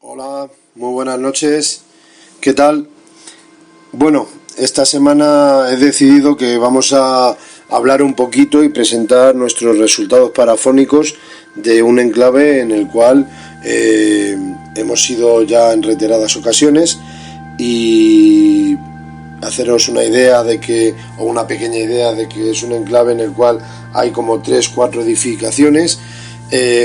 Hola, muy buenas noches. ¿Qué tal? Bueno, esta semana he decidido que vamos a hablar un poquito y presentar nuestros resultados parafónicos de un enclave en el cual hemos ido ya en reiteradas ocasiones, y haceros una idea de que, o una pequeña idea de que es un enclave en el cual hay como 3-4 edificaciones.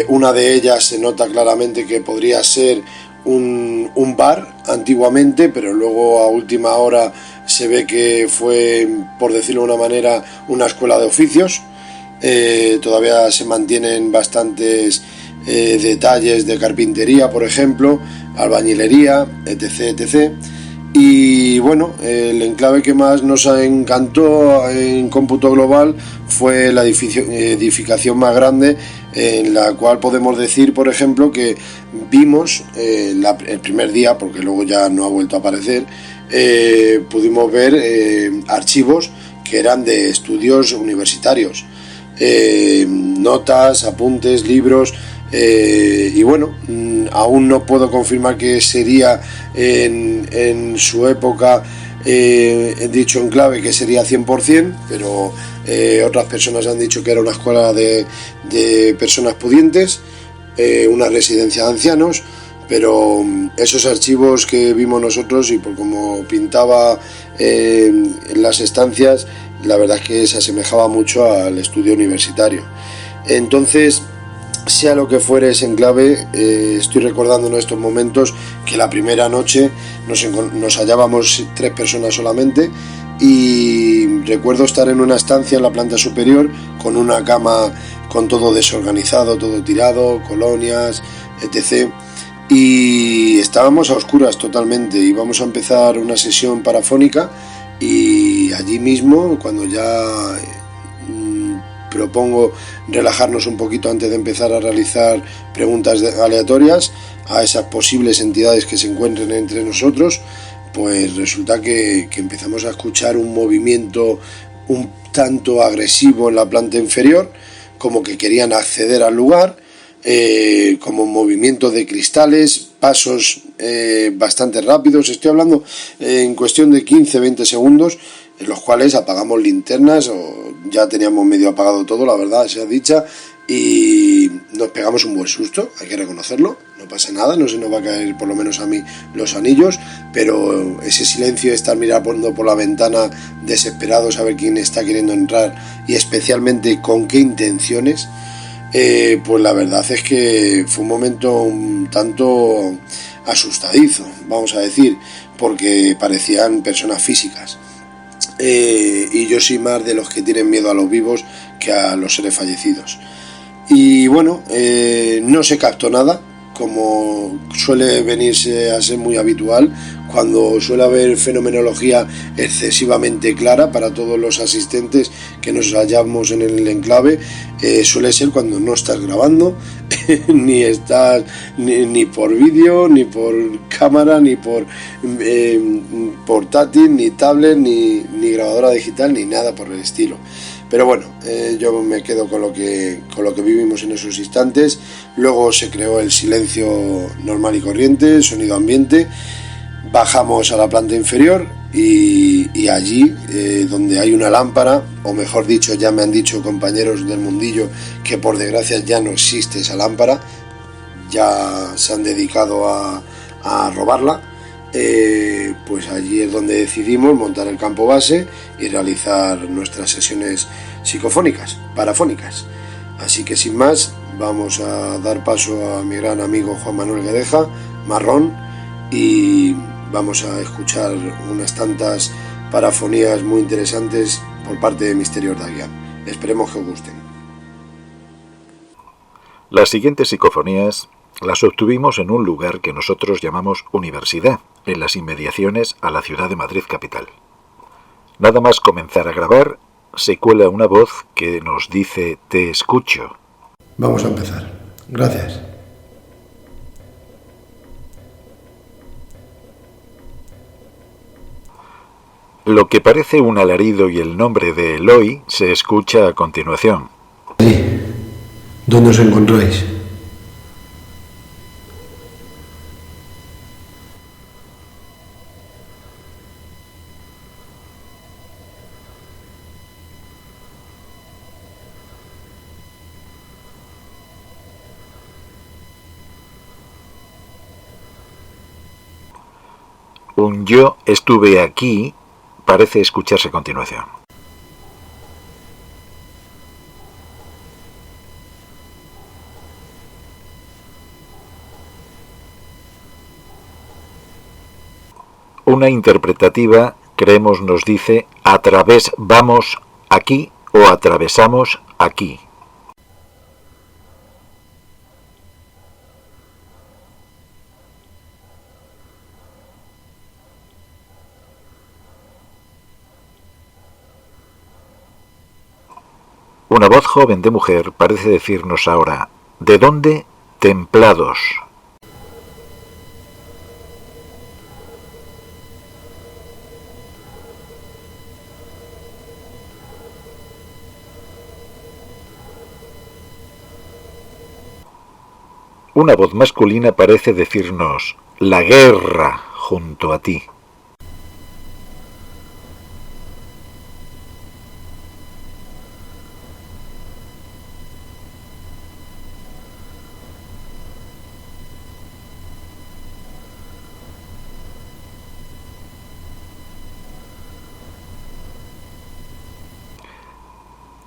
Una de ellas se nota claramente que podría ser un bar antiguamente, pero luego a última hora se ve que fue, por decirlo de una manera, una escuela de oficios. Todavía se mantienen bastantes detalles de carpintería, por ejemplo, albañilería, etc, etc. Y bueno, el enclave que más nos encantó en cómputo global fue la edificación más grande, en la cual podemos decir, por ejemplo, que vimos el primer día, porque luego ya no ha vuelto a aparecer, pudimos ver archivos que eran de estudios universitarios, notas, apuntes, libros. Y bueno, aún no puedo confirmar que sería en su época dicho enclave que sería 100%, pero otras personas han dicho que era una escuela de personas pudientes, una residencia de ancianos, pero esos archivos que vimos nosotros, y por cómo pintaba en las estancias, la verdad es que se asemejaba mucho al estudio universitario. Entonces, sea lo que fuere ese enclave, estoy recordando en estos momentos que la primera noche nos hallábamos 3 personas solamente, y recuerdo estar en una estancia en la planta superior con una cama con todo desorganizado, todo tirado, colonias, etc. Y estábamos a oscuras totalmente. Íbamos a empezar una sesión parafónica, y allí mismo, cuando ya propongo relajarnos un poquito antes de empezar a realizar preguntas aleatorias a esas posibles entidades que se encuentren entre nosotros, pues resulta que empezamos a escuchar un movimiento un tanto agresivo en la planta inferior, como que querían acceder al lugar, como movimiento de cristales, pasos bastante rápidos. Estoy hablando en cuestión de 15-20 segundos, en los cuales apagamos linternas, o ya teníamos medio apagado todo, la verdad sea dicha, y nos pegamos un buen susto, hay que reconocerlo. No pasa nada, no se nos va a caer, por lo menos a mí, los anillos, pero ese silencio de estar mirando por la ventana desesperados a ver quién está queriendo entrar, y especialmente con qué intenciones, pues la verdad es que fue un momento un tanto asustadizo, vamos a decir, porque parecían personas físicas. Y yo soy más de los que tienen miedo a los vivos que a los seres fallecidos. Y bueno, no se captó nada, como suele venirse a ser muy habitual cuando suele haber fenomenología excesivamente clara para todos los asistentes que nos hallamos en el enclave. Suele ser cuando no estás grabando ni estás ni por vídeo, ni por cámara, ni por portátil, ni tablet, ni grabadora digital, ni nada por el estilo. Pero bueno, yo me quedo con lo que vivimos en esos instantes. Luego se creó el silencio normal y corriente, el sonido ambiente. Bajamos a la planta inferior, y allí, donde hay una lámpara, o mejor dicho, ya me han dicho compañeros del mundillo que por desgracia ya no existe esa lámpara, ya se han dedicado a robarla. Pues allí es donde decidimos montar el campo base y realizar nuestras sesiones psicofónicas, parafónicas. Así que sin más, vamos a dar paso a mi gran amigo Juan Manuel Guedeja, Marrón, y vamos a escuchar unas tantas parafonías muy interesantes por parte de Misterios Daguian. Esperemos que os gusten. Las siguientes psicofonías las obtuvimos en un lugar que nosotros llamamos Universidad, en las inmediaciones a la ciudad de Madrid capital. Nada más comenzar a grabar, se cuela una voz que nos dice «te escucho». Vamos a empezar. Gracias. Lo que parece un alarido y el nombre de Eloy se escucha a continuación. Sí. ¿Dónde os encontráis? Un yo estuve aquí parece escucharse a continuación. Una interpretativa, creemos, nos dice vamos aquí o atravesamos aquí. Una voz joven de mujer parece decirnos ahora, ¿de dónde? Templados. Una voz masculina parece decirnos, la guerra junto a ti.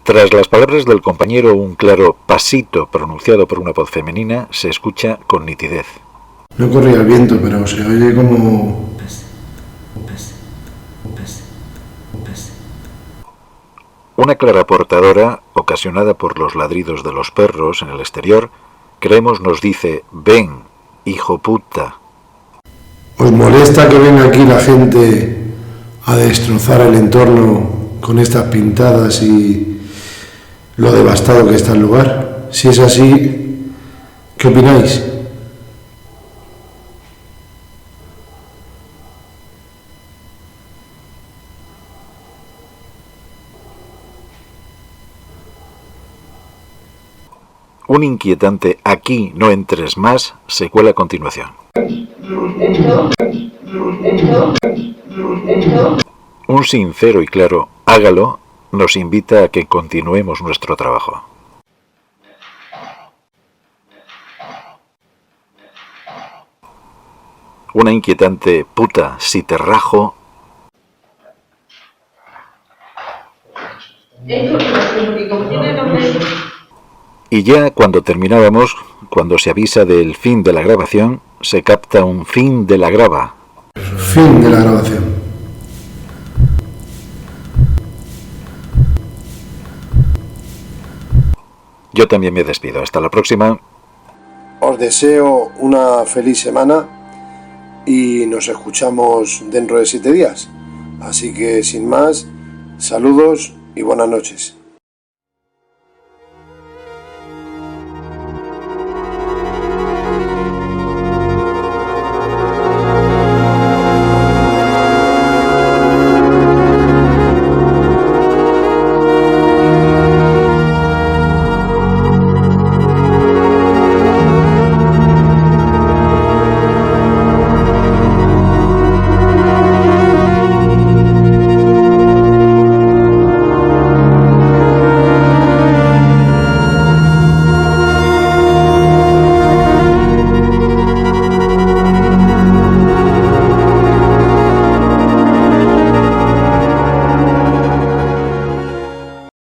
Tras las palabras del compañero, un claro pasito pronunciado por una voz femenina se escucha con nitidez. No corría el viento, pero se oye como... Una clara portadora, ocasionada por los ladridos de los perros en el exterior, creemos nos dice, ven, hijo puta. ¿Os molesta que venga aquí la gente a destrozar el entorno con estas pintadas y lo devastado que está el lugar? Si es así, ¿qué opináis? Un inquietante aquí no entres más se cuela a continuación. Un sincero y claro hágalo nos invita a que continuemos nuestro trabajo. Una inquietante puta si te rajo. Y ya cuando terminábamos, cuando se avisa del fin de la grabación, se capta un fin de la grava. Fin de la grabación. Yo también me despido. Hasta la próxima. Os deseo una feliz semana y nos escuchamos dentro de 7 días. Así que sin más, saludos y buenas noches.